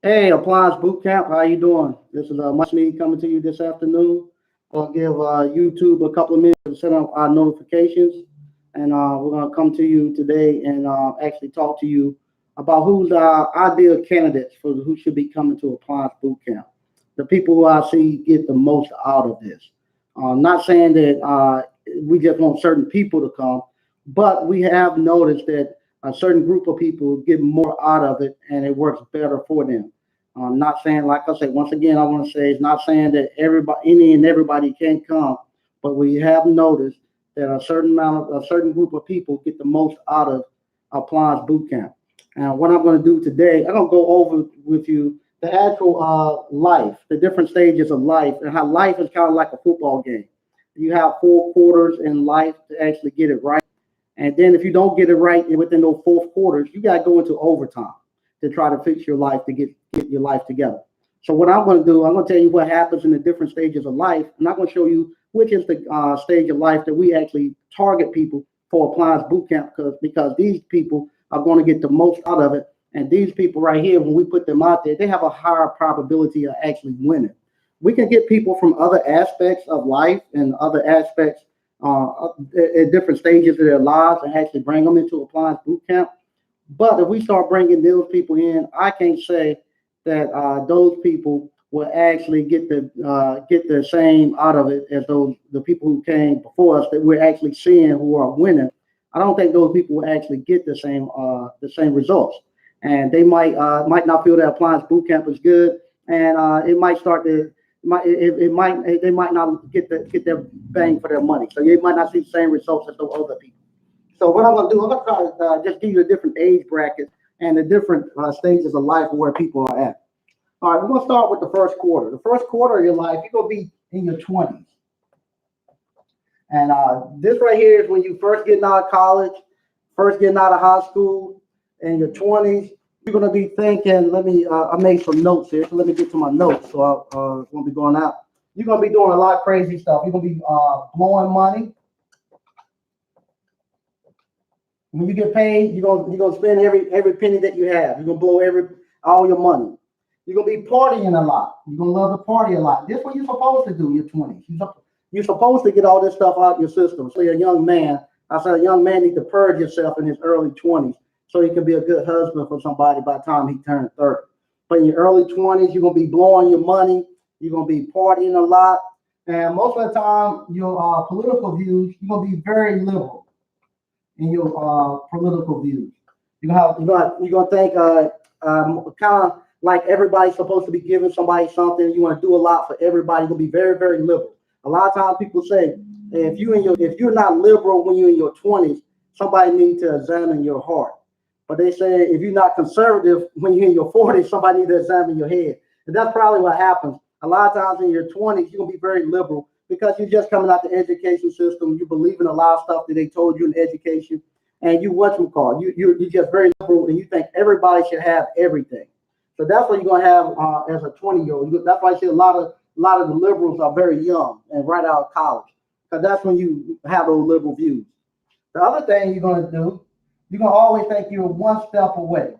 Hey, Appliance Bootcamp, how you doing? This is Mike Sneed coming to you this afternoon. I'll give YouTube a couple of minutes to set up our notifications, and we're going to come to you today and actually talk to you about who's our ideal candidates for who should be coming to Appliance Bootcamp. The people who I see get the most out of this. Not saying that we just want certain people to come, but we have noticed that a certain group of people get more out of it and it works better for them. Not saying, like I said, once again, I want to say it's not saying that everybody, any and everybody can come, but we have noticed that a certain group of people get the most out of Appliance Bootcamp. And what I'm going to do today, I'm going to go over with you the actual life, the different stages of life, and how life is kind of like a football game. You have 4 quarters in life to actually get it right. And then if you don't get it right within those 4 quarters, you got to go into overtime to try to fix your life to get your life together. So what I'm going to do, I'm going to tell you what happens in the different stages of life, and I'm going to show you which is the stage of life that we actually target people for Appliance Bootcamp because these people are going to get the most out of it. And these people right here, when we put them out there, they have a higher probability of actually winning. We can get people from other aspects of life and other aspects at different stages of their lives and actually bring them into Appliance Bootcamp. But if we start bringing those people in, I can't say that those people will actually get the same out of it as those the people who came before us that we're actually seeing who are winning. I don't think those people will actually get the same results, and they might not feel that Appliance Bootcamp is good, and it might start to it might they might not get their bang for their money, so they might not see the same results as those other people. So what I'm going to do, I'm going to try to just give you the different age brackets and the different stages of life where people are at. All right, we're going to start with the first quarter. The first quarter of your life, you're going to be in your 20s. And this right here is when you first getting out of college, first getting out of high school, in your 20s. You're going to be thinking, I made some notes here, so let me get to my notes. So I won't be going out. You're going to be doing a lot of crazy stuff. You're going to be blowing money. When you get paid, you're gonna spend every penny that you have. You're gonna blow all your money. You're gonna be partying a lot. You're gonna love to party a lot. This is what you're supposed to do in your 20s. You're supposed to get all this stuff out of your system. So you're a young man. I said a young man needs to purge himself in his early 20s so he can be a good husband for somebody by the time he turns 30. But in your early 20s, you're gonna be blowing your money. You're gonna be partying a lot, and most of the time, your political views, you're gonna be very liberal in your political views. You're gonna think kind of like everybody's supposed to be giving somebody something. You want to do a lot for everybody. You're gonna be very very liberal. A lot of times people say if you're not liberal when you're in your 20s, somebody needs to examine your heart. But they say if you're not conservative when you're in your 40s, somebody needs to examine your head. And that's probably what happens. A lot of times in your 20s, you're gonna be very liberal because you're just coming out the education system. You believe in a lot of stuff that they told you in education, and you what you call you're just very liberal, and you think everybody should have everything. So that's what you're gonna have as a 20-year-old. That's why I see a lot of the liberals are very young and right out of college, because that's when you have those liberal views. The other thing you're gonna do, you're gonna always think you're one step away.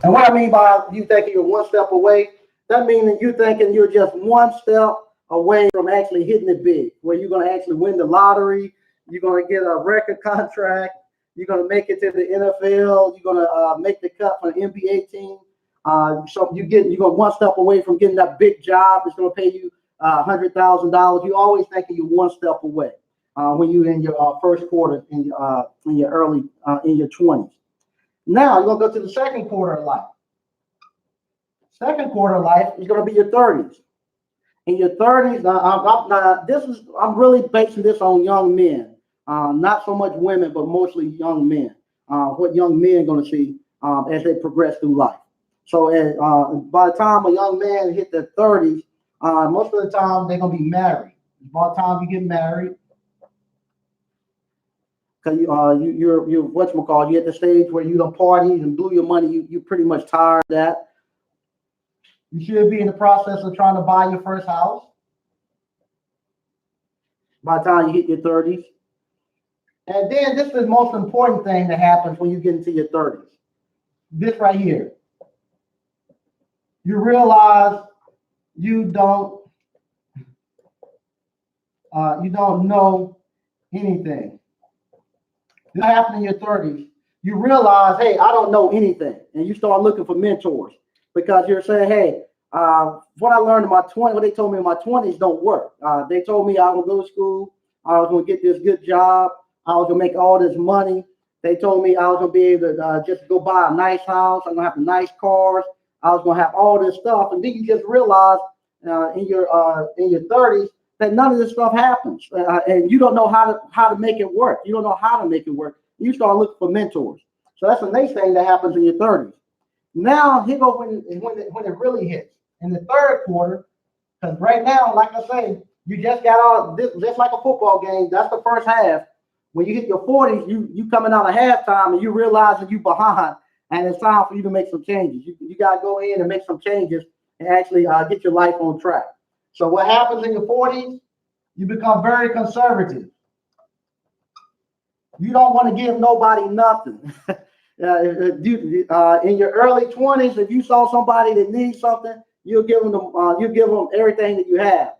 And what I mean by you thinking you're one step away, that means that you're thinking you're just one step away from actually hitting it big, where you're going to actually win the lottery, you're going to get a record contract, you're going to make it to the NFL, you're going to make the cut for the NBA team. So you're going one step away from getting that big job. It's going to pay you $100,000. You always thinking you're one step away when you're in your first quarter in your early in your 20s. Now you're gonna go to the second quarter of life. Second quarter of life is gonna be your 30s. In your 30s, I'm really basing this on young men, not so much women, but mostly young men. What young men are gonna see as they progress through life. So by the time a young man hit their 30s, most of the time they're gonna be married. By the time you get married, because you're whatchamacallit, you're at the stage where you don't party and blew your money, you pretty much tired of that. You should be in the process of trying to buy your first house by the time you hit your 30s. And then this is the most important thing that happens when you get into your 30s. this right here. You realize you don't know anything. This happened in your 30s. You realize, hey, I don't know anything, and you start looking for mentors because you're saying, hey, what I learned in my 20s, what they told me in my 20s don't work. They told me I was going to go to school, I was going to get this good job, I was going to make all this money. They told me I was going to be able to just go buy a nice house, I'm going to have nice cars, I was going to have all this stuff, and then you just realize in your 30s that none of this stuff happens, and you don't know how to make it work. You don't know how to make it work. You start looking for mentors. So that's the next thing that happens in your 30s. Now, here go when it really hits in the third quarter, because right now, like I say, you just got all this, just like a football game. That's the first half. When you hit your 40s, you coming out of halftime and you realize that you behind, and it's time for you to make some changes. You got to go in and make some changes and actually get your life on track. So what happens in your 40s? You become very conservative. You don't want to give nobody nothing. In your early 20s, if you saw somebody that needs something, you'll give them everything that you have.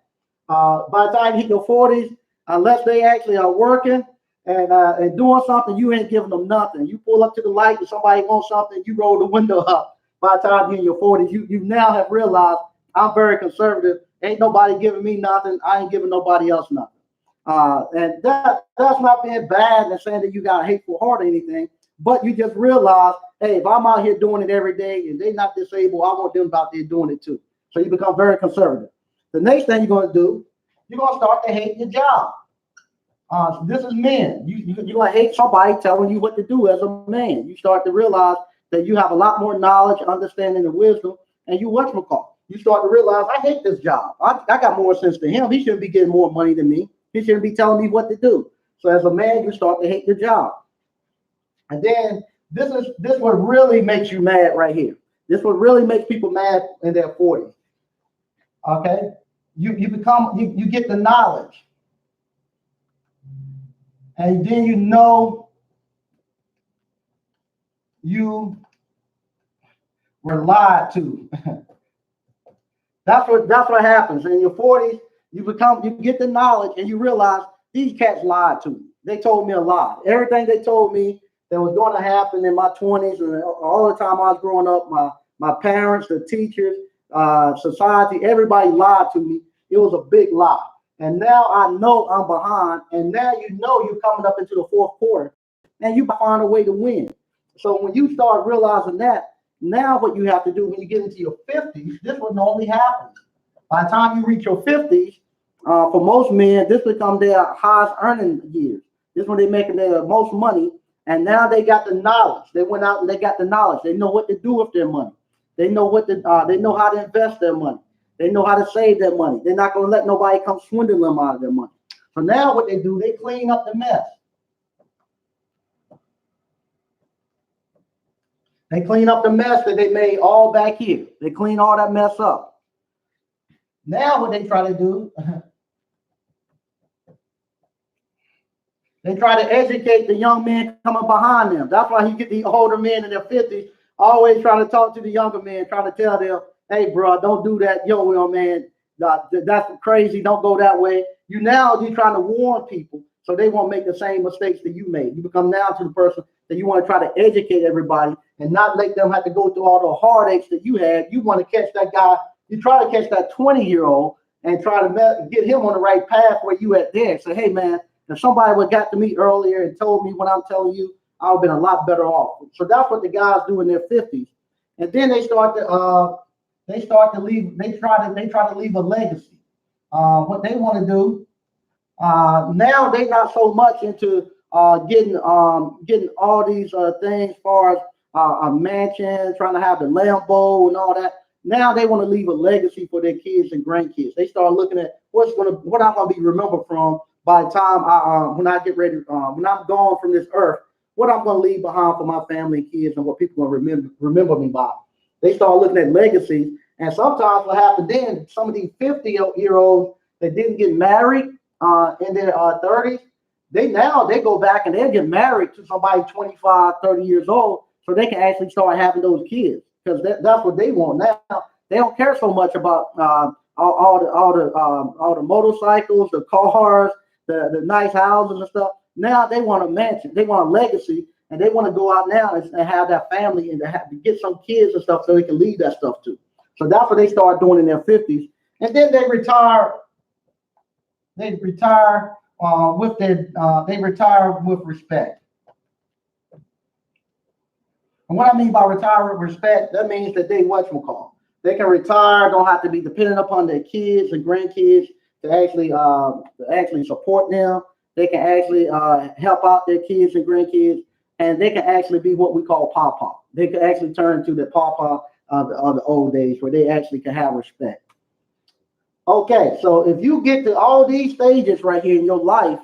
By the time you hit your 40s, unless they actually are working and doing something, you ain't giving them nothing. You pull up to the light and somebody wants something, you roll the window up. By the time you're in your 40s, you now have realized I'm very conservative. Ain't nobody giving me nothing. I ain't giving nobody else nothing. And that's not being bad and saying that you got a hateful heart or anything, but you just realize, hey, if I'm out here doing it every day and they're not disabled, I want them out there doing it too. So you become very conservative. The next thing you're going to do, you're going to start to hate your job. This is men. You're going to hate somebody telling you what to do as a man. You start to realize that you have a lot more knowledge, understanding, and wisdom, and you whatchamacallit. You start to realize, I hate this job. I got more sense than him. He shouldn't be getting more money than me. He shouldn't be telling me what to do. So as a man, you start to hate your job. And then this what really makes you mad right here. This what really makes people mad in their 40s. Okay? You get the knowledge. And then you know you were lied to. That's what happens. In your 40s, you get the knowledge and you realize these cats lied to me. They told me a lie. Everything they told me that was going to happen in my 20s and all the time I was growing up, my parents, the teachers, society, everybody lied to me. It was a big lie. And now I know I'm behind, and now you know you're coming up into the fourth quarter, and you find a way to win. So when you start realizing that, now what you have to do when you get into your 50s, this what normally happens. By the time you reach your 50s, for most men, this becomes their highest earning years. This is when they're making their most money, and now they got the knowledge. They went out and they got the knowledge. They know what to do with their money. They know they know how to invest their money. They know how to save their money. They're not going to let nobody come swindle them out of their money. So now what they do, they clean up the mess. They clean up the mess that they made all back here. They clean all that mess up. Now what they try to do, they try to educate the young men coming behind them. That's why you get the older men in their 50s always trying to talk to the younger men, trying to tell them, hey, bro, don't do that yo-yo, man. That's crazy. Don't go that way. You're trying to warn people so they won't make the same mistakes that you made. You become now to the person that you want to try to educate everybody and not let them have to go through all the heartaches that you had. You want to catch that guy. You try to catch that 20-year-old and try to get him on the right path where you at there. Say, hey, man, if somebody would got to me earlier and told me what I'm telling you, I would have been a lot better off. So that's what the guys do in their 50s. And then they start to leave. They try to leave a legacy. What they want to do now, they not so much into getting all these things, as far as a mansion, trying to have the Lambo and all that. Now they want to leave a legacy for their kids and grandkids. They start looking at what I'm going to be remembered from by the time when I get ready, when I'm gone from this earth, what I'm going to leave behind for my family and kids and what people will remember me by. They start looking at legacies, and sometimes what happened then, some of these 50-year-olds that didn't get married in their 30s, they go back and they get married to somebody 25, 30 years old. so they can actually start having those kids, because that's what they want now. They don't care so much about all the motorcycles, the cars, the nice houses and stuff. Now they want a mansion, they want a legacy, and they want to go out now and have that family and to get some kids and stuff so they can leave that stuff too. So that's what they start doing in their 50s, and then they retire. They retire they retire with respect. And what I mean by retire with respect, that means that they whatchamacall. They can retire, don't have to be dependent upon their kids and grandkids to actually support them. They can actually help out their kids and grandkids, and they can actually be what we call papa. They can actually turn to the papa of the old days, where they actually can have respect. Okay, so if you get to all these stages right here in your life,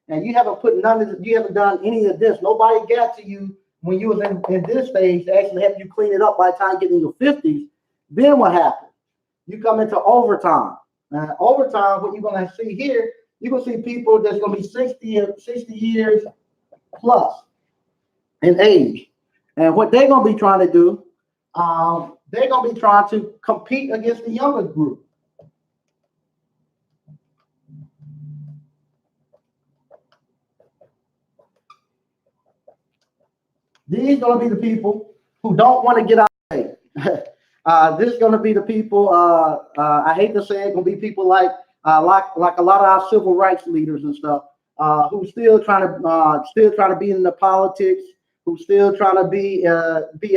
and you haven't you haven't done any of this, nobody got to you when you was in this stage to actually help you clean it up by the time you get in your 50s, then what happens? You come into overtime. Now, overtime, what you're going to see here, you're going to see people that's going to be 60 years plus in age. And what they're going to be trying to do, they're going to be trying to compete against the younger group. These are going to be the people who don't want to get out of the way. This is going to be the people, I hate to say it, going to be people like a lot of our civil rights leaders and stuff, who still trying to be in the politics, who still trying to be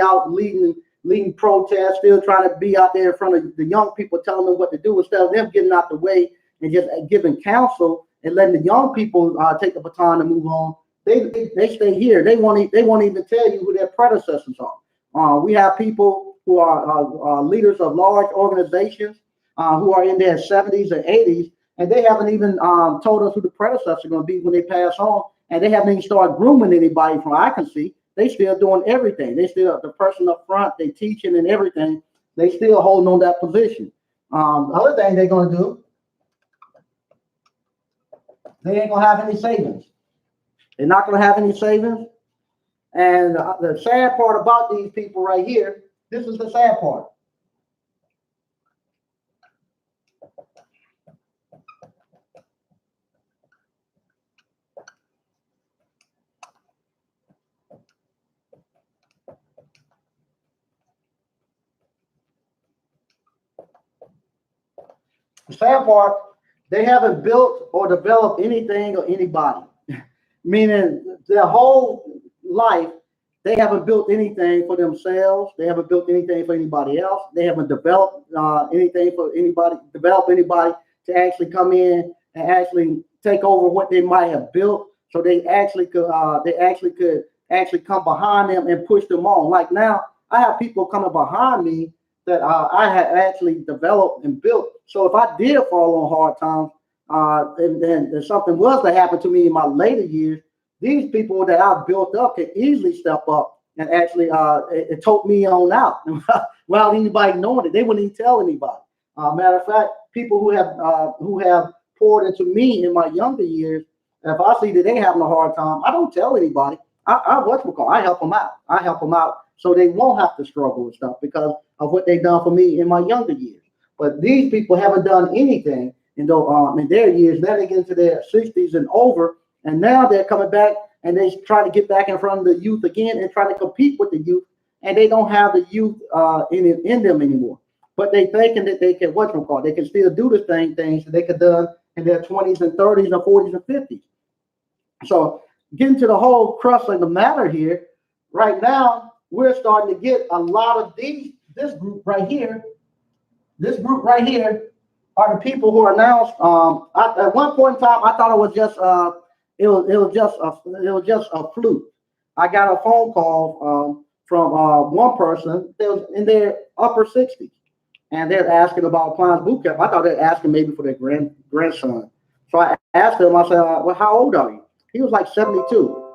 out leading protests, still trying to be out there in front of the young people, telling them what to do, instead of them getting out the way and just giving counsel and letting the young people take the baton and move on. They stay here. They won't even tell you who their predecessors are. We have people who are leaders of large organizations who are in their 70s and 80s, and they haven't even told us who the predecessors are going to be when they pass on, and they haven't even started grooming anybody from what I can see. They still doing everything. They still the person up front. They teaching and everything. They still holding on that position. The other thing they're going to do, they ain't going to have any savings. They're not going to have any savings. And the sad part about these people right here, this is the sad part. The sad part, they haven't built or developed anything or anybody. Meaning their whole life, they haven't built anything for themselves. They haven't built anything for anybody else. They haven't developed anything for anybody, to actually come in and actually take over what they might have built. So they actually could come behind them and push them on. Like now, I have people coming behind me that I had actually developed and built. So if I did fall on hard times, and something was to happen to me in my later years, these people that I built up can easily step up and actually it took me on out without anybody knowing it. They wouldn't even tell anybody. Matter of fact, people who have poured into me in my younger years, if I see that they having a hard time, I don't tell anybody. I help them out. I help them out so they won't have to struggle with stuff because of what they've done for me in my younger years. But these people haven't done anything in their years. Now they get into their 60s and over, and now they're coming back and they try to get back in front of the youth again and try to compete with the youth, and they don't have the youth in them anymore. But they thinking that they can they can still do the same things that they could done in their 20s and 30s and 40s and 50s. So getting to the whole crux of the matter here, right now we're starting to get a lot of this group right here. This group right here are the people who are now. At one point in time, I thought it was just it was just a fluke. I got a phone call from one person that was in their upper 60s, and they're asking about Appliance bootcamp. I thought they were asking maybe for their grandson. So I asked him. I said, "Well, how old are you?" He was like 72.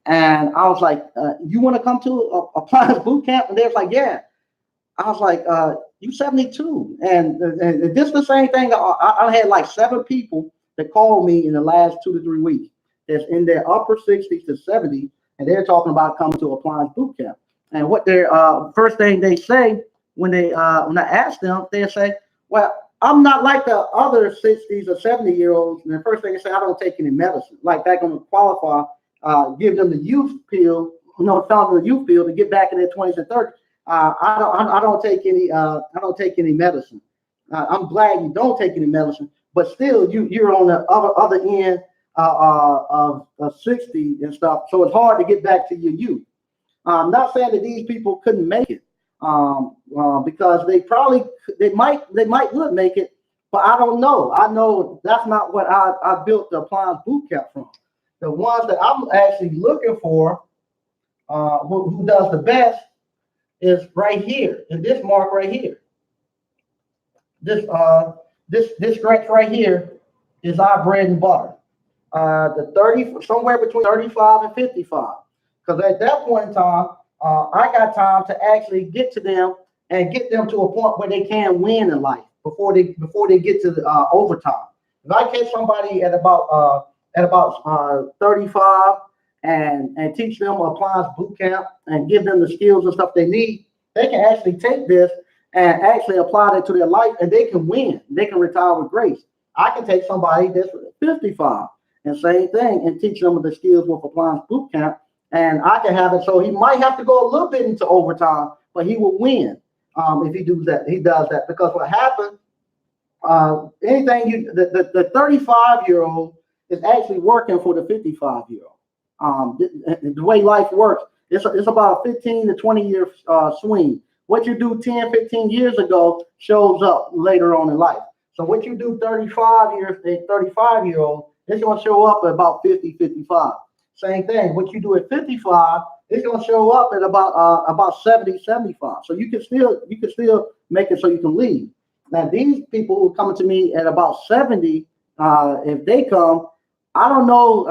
And I was like, "You want to come to Appliance bootcamp?" And they was like, "Yeah." I was like, "You 72?" And this the same thing. I had like 7 people that called me in the last 2 to 3 weeks that's in their upper 60s to 70s, and they're talking about coming to Appliance Bootcamp. And what their first thing they say when I ask them, they say, "Well, I'm not like the other 60s or 70-year-olds." And the first thing they say, "I don't take any medicine." Like they're going to qualify, give them the youth pill, found the youth pill to get back in their 20s and 30s. I don't take any medicine. I'm glad you don't take any medicine, but still you're on the other end of 60 and stuff. So it's hard to get back to your youth. I'm not saying that these people couldn't make it, because they might would make it, but I don't know. I know that's not what I built the Appliance Bootcamp from. The ones that I'm actually looking for, who does the best, is right here, in this mark right here. This stretch right here is our bread and butter. The 30, somewhere between 35 and 55. Because at that point in time, I got time to actually get to them and get them to a point where they can win in life before they get to the overtime. If I catch somebody at about 35 and teach them Appliance Bootcamp and give them the skills and stuff they need, they can actually take this and actually apply that to their life, and they can win. They can retire with grace. I can take somebody that's 55 and same thing and teach them the skills with Appliance Bootcamp, and I can have it so he might have to go a little bit into overtime, but he will win if he does that. He does that because what happened, the 35-year-old is actually working for the 55-year-old. The way life works, it's about a 15 to 20 year swing. What you do 10, 15 years ago shows up later on in life. So what you do 35-year-old, it's going to show up at about 50, 55. Same thing. What you do at 55, it's going to show up at about 70, 75. So you can still make it so you can leave. Now these people who are coming to me at about 70, if they come, I don't know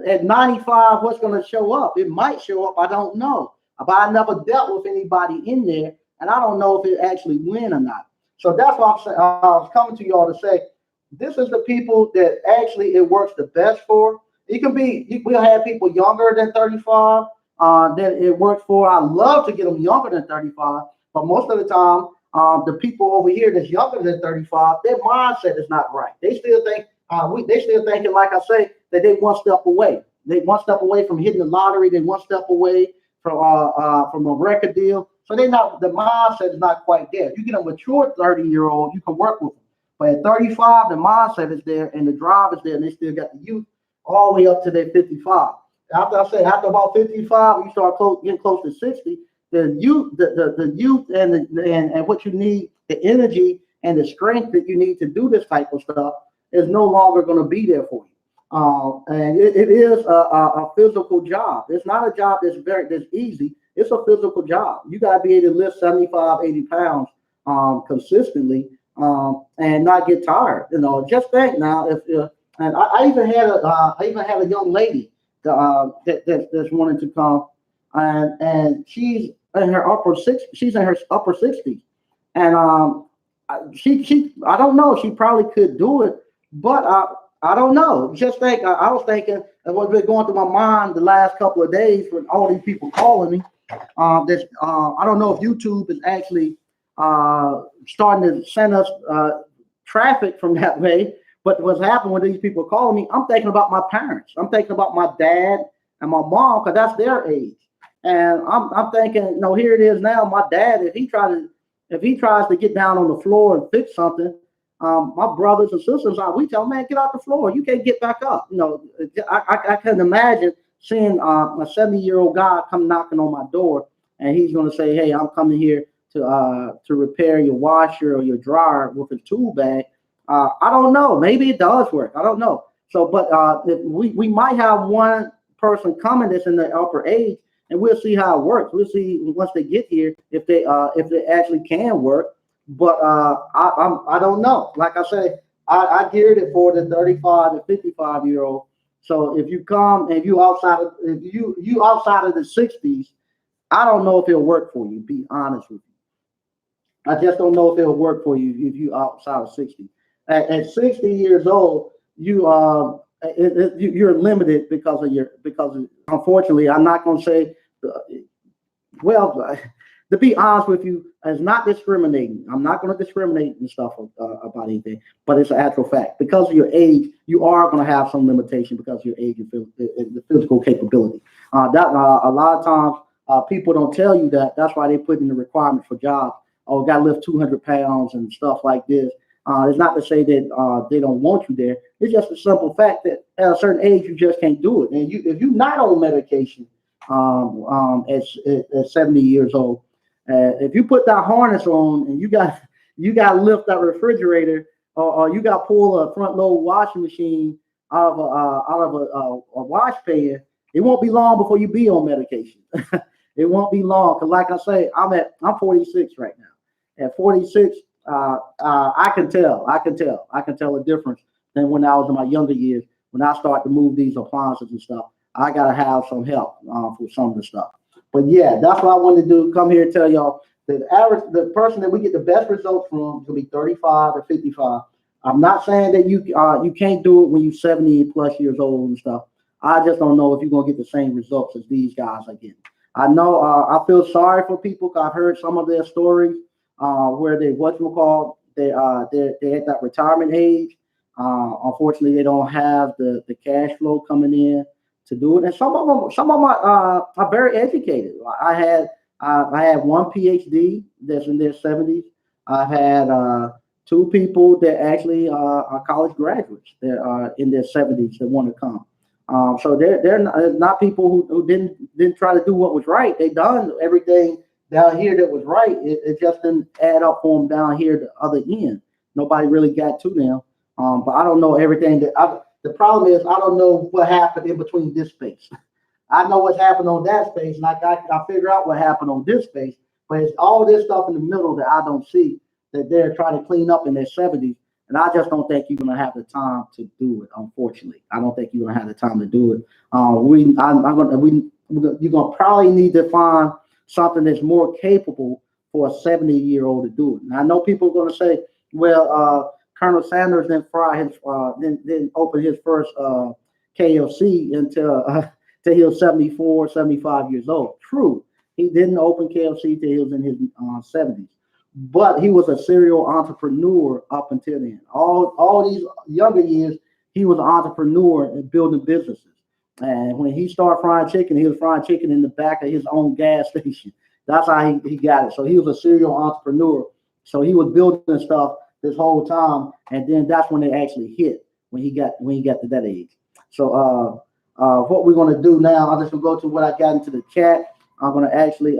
at 95 what's going to show up. It might show up. I don't know. But I never dealt with anybody in there, and I don't know if it actually win or not. So that's why I was coming to y'all to say, this is the people that actually it works the best for. We'll have people younger than 35 that it works for. I love to get them younger than 35, but most of the time, the people over here that's younger than 35, their mindset is not right. They still think, they still thinking, like I say, that they one step away. They one step away from hitting the lottery. They one step away from a record deal. So the mindset is not quite there. You get a mature 30-year-old, you can work with them. But at 35, the mindset is there and the drive is there, and they still got the youth all the way up to their 55. After about 55, you start getting close to 60. The youth and what you need, the energy and the strength that you need to do this type of stuff is no longer going to be there for you. And it is a physical job. It's not a job that's easy. It's a physical job. You got to be able to lift 75, 80 pounds consistently and not get tired. Just think now. And I even had a young lady that's wanting to come, and she's in her upper 60s, and she I don't know, she probably could do it, but I don't know. Just think, I was thinking, and what's been going through my mind the last couple of days with all these people calling me. I don't know if YouTube is actually starting to send us traffic from that way. But what's happened when these people calling me, I'm thinking about my parents. I'm thinking about my dad and my mom, because that's their age. And I'm thinking, here it is now. My dad, if he tries to get down on the floor and fix something, my brothers and sisters, we tell him, man, get out the floor. You can't get back up. I couldn't imagine seeing a 70-year-old guy come knocking on my door, and he's going to say, hey, I'm coming here to repair your washer or your dryer with a tool bag. I don't know. Maybe it does work. I don't know. So, but we might have one person coming that's in the upper age, and we'll see how it works. We'll see once they get here if they actually can work. But I don't know. Like I say, I geared it for the 35 to 55-year-old. So if you come and you outside of the 60s, I don't know if it'll work for you. Be honest with you. I just don't know if it'll work for you if you outside of 60. At 60 years old, you you're limited because unfortunately, I'm not going to say, uh, well, to be honest with you, it's not discriminating. I'm not going to discriminate and stuff about anything, but it's an actual fact. Because of your age, you are going to have some limitation because of your age and the physical capability. That a lot of times people don't tell you that. That's why they put in the requirements for jobs. Oh, got to lift 200 pounds and stuff like this. It's not to say that they don't want you there. It's just a simple fact that at a certain age you just can't do it. And if you're not on medication at 70 years old, if you put that harness on and you got to lift that refrigerator, or you got to pull a front load washing machine out of a wash pan, it won't be long before you be on medication. It won't be long because, like I say, I'm 46 right now. At 46, I can tell a difference than when I was in my younger years. When I start to move these appliances and stuff, I gotta have some help for some of the stuff. But yeah, that's what I wanted to do. Come here and tell y'all that the person that we get the best results from will be 35 or 55. I'm not saying that you can't do it when you're 70 plus years old and stuff. I just don't know if you're gonna get the same results as these guys are getting. I know I feel sorry for people because I've heard some of their stories where they they're at that retirement age. Unfortunately, they don't have the cash flow coming in to do it, and some of them are very educated. I had one PhD that's in their 70s. I've had two people that actually are college graduates that are in their 70s that want to come. So they're not people who didn't try to do what was right. They done everything down here that was right. It just didn't add up for them down here the other end. Nobody really got to them. But I don't know everything the problem is I don't know what happened in between this space. I know what's happened on that space, and I figure out what happened on this space. But it's all this stuff in the middle that I don't see that they're trying to clean up in their 70s. And I just don't think you're gonna have the time to do it. Unfortunately, I don't think you're gonna have the time to do it. You're gonna probably need to find something that's more capable for a 70-year-old to do it. And I know people are gonna say, well, Colonel Sanders didn't didn't open his first KFC till he was 74, 75 years old. True, he didn't open KFC till he was in his 70s. But he was a serial entrepreneur up until then. All these younger years, he was an entrepreneur and building businesses. And when he started frying chicken, he was frying chicken in the back of his own gas station. That's how he got it. So he was a serial entrepreneur. So he was building stuff this whole time, and then that's when it actually hit when he got to that age. So what we're gonna do now, I'm just gonna go to what I got into the chat. I'm gonna actually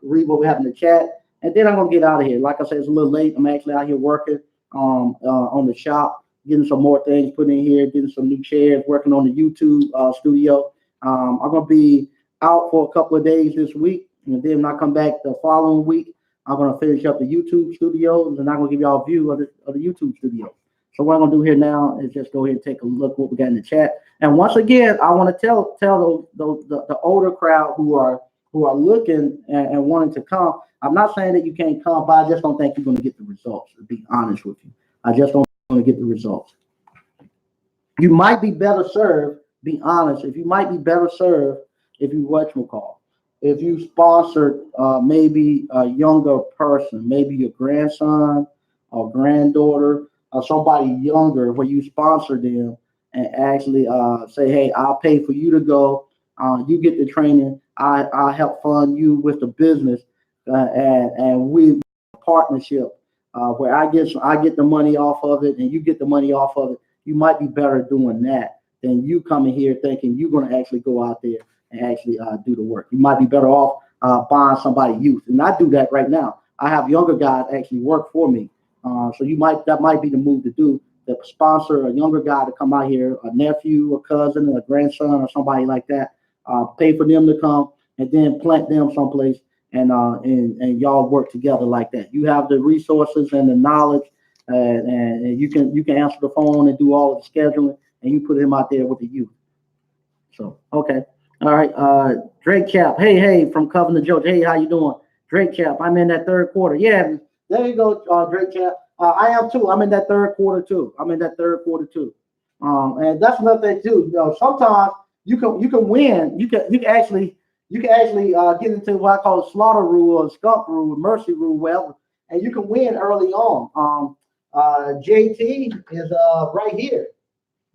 read what we have in the chat, and then I'm gonna get out of here. Like I said, it's a little late. I'm actually out here working on the shop, getting some more things put in here, getting some new chairs, working on the YouTube studio. I'm gonna be out for a couple of days this week, and then when I come back the following week, I'm going to finish up the YouTube studios, and I'm going to give y'all a view of the YouTube studio. So what I'm going to do here now is just go ahead and take a look what we got in the chat. And once again, I want to tell the older crowd who are looking and wanting to come. I'm not saying that you can't come, but I just don't think you're going to get the results. To be honest with you, I just don't want to get the results. You might be better served. Be honest. If you might be better served if you whatchamacall. If you sponsored maybe a younger person, maybe your grandson or granddaughter or somebody younger, where you sponsor them and actually say, hey, I'll pay for you to go. You get the training. I help fund you with the business, and we partnership where I get the money off of it and you get the money off of it. You might be better doing that than you coming here thinking you're going to actually go out there and actually do the work. You might be better off buying somebody youth, and I do that right now. I have younger guys actually work for me, so that might be the move to do. To sponsor a younger guy to come out here, a nephew, a cousin, a grandson, or somebody like that. Pay for them to come, and then plant them someplace, and y'all work together like that. You have the resources and the knowledge, and you can answer the phone and do all of the scheduling, and you put him out there with the youth. So okay. All right, Drake Cap. Hey, from Covenant, Georgia. Hey, how you doing? Drake Cap, I'm in that third quarter. Yeah, there you go, Drake Cap. I am too. I'm in that third quarter too. And that's another thing too. You know, sometimes you can win. You can actually get into what I call a slaughter rule or skunk rule, mercy rule, whatever, and you can win early on. JT is right here.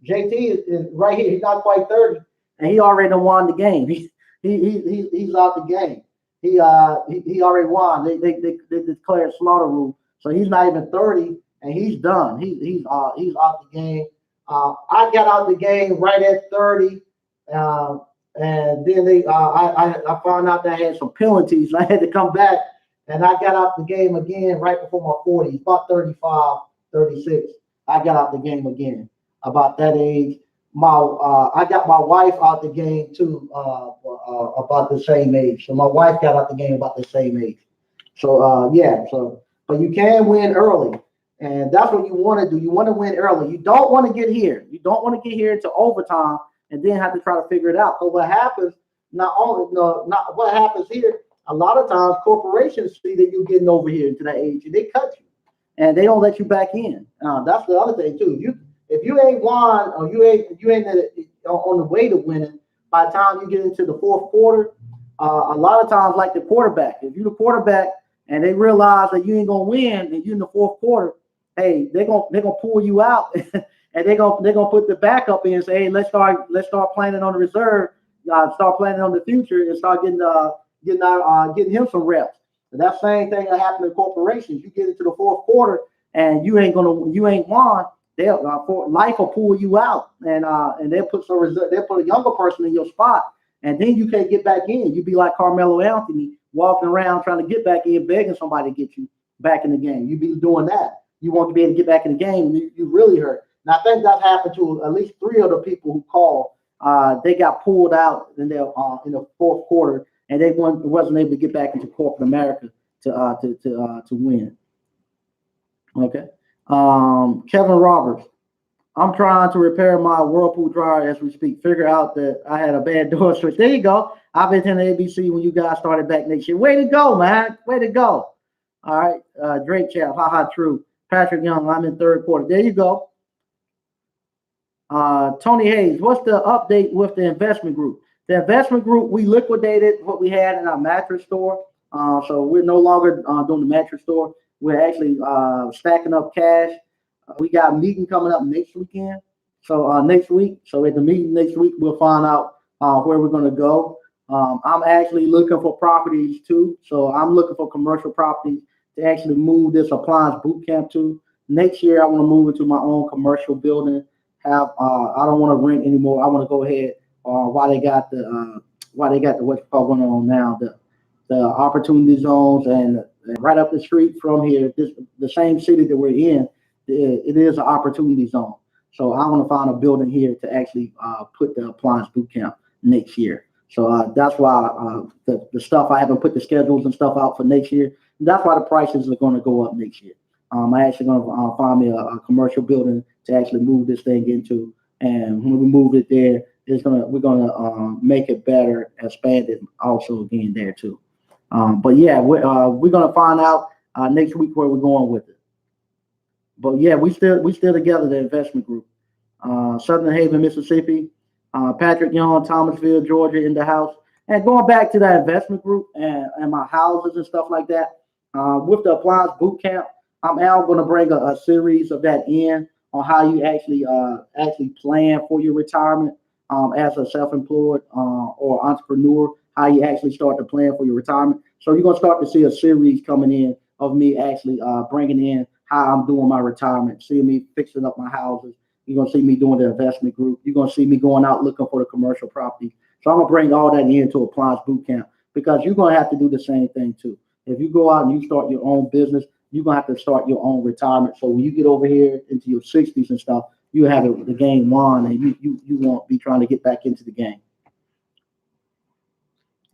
JT is right here. He's not quite 30, and he already done won the game. He's out the game. He already won. They declared slaughter rule, so he's not even 30, and he's done. He's out the game. I got out the game right at 30, uh, and then I found out that I had some penalties. So I had to come back, and I got out the game again right before my 40s, about 35, 36. I got out the game again about that age. I got my wife out the game too, about the same age. So my wife got out the game about the same age. So yeah, so but you can win early, and that's what you want to do. You want to win early. You don't want to get here. You don't want to get here into overtime and then have to try to figure it out. But what happens? Not only no, not what happens here. A lot of times corporations see that you're getting over here into that age, and they cut you, and they don't let you back in. That's the other thing too. If you ain't won or you ain't on the way to winning by the time you get into the fourth quarter, a lot of times like the quarterback, if you're the quarterback and they realize that you ain't gonna win and you're in the fourth quarter, hey, they're gonna pull you out and they're gonna put the backup in and say, hey, let's start planning on the reserve, start planning on the future and start getting him some reps. And that same thing that happened in corporations. You get into the fourth quarter and you ain't won. They'll for life will pull you out, and they'll put some reserve. They'll put a younger person in your spot, and then you can't get back in. You be like Carmelo Anthony walking around trying to get back in, begging somebody to get you back in the game. You be doing that. You want to be able to get back in the game. You really hurt. Now I think that happened to at least 3 other people who called. They got pulled out in the fourth quarter, and they wasn't able to get back into corporate America to win. Okay. Kevin Roberts, I'm trying to repair my Whirlpool dryer as we speak. Figure out that I had a bad door switch. There you go. I've been in the ABC when you guys started back next year. Way to go, man. Way to go. All right. Drake Chap. Haha, true. Patrick Young, I'm in third quarter. There you go. Tony Hayes, what's the update with the investment group? The investment group, we liquidated what we had in our mattress store. So we're no longer doing the mattress store. We're actually stacking up cash. We got a meeting coming up next weekend. So next week, so at the meeting next week, we'll find out where we're going to go. I'm actually looking for properties too. So I'm looking for commercial properties to actually move this appliance boot camp to. Next year, I want to move into my own commercial building. I don't want to rent anymore. I want to go ahead while they got the what's going on now, the opportunity zones and right up the street from here, the same city that we're in, it is an opportunity zone. So I want to find a building here to actually put the appliance boot camp next year. So that's why the stuff, I haven't put the schedules and stuff out for next year. That's why the prices are going to go up next year. I'm actually going to find me a commercial building to actually move this thing into. And when we move it there, we're going to make it better, expand it also again there too. But yeah, we're going to find out next week where we're going with it. But yeah, we still together, the investment group. Southern Haven, Mississippi. Patrick Young, Thomasville, Georgia in the house. And going back to that investment group and my houses and stuff like that, with the appliance boot camp, I'm now going to bring a series of that in on how you actually plan for your retirement as a self-employed or entrepreneur, how you actually start to plan for your retirement. So you're going to start to see a series coming in of me actually bringing in how I'm doing my retirement, seeing me fixing up my houses. You're going to see me doing the investment group. You're going to see me going out looking for the commercial property. So I'm going to bring all that into Appliance Boot Camp because you're going to have to do the same thing too. If you go out and you start your own business, you're going to have to start your own retirement. So when you get over here into your 60s and stuff, you have the game won and you won't be trying to get back into the game.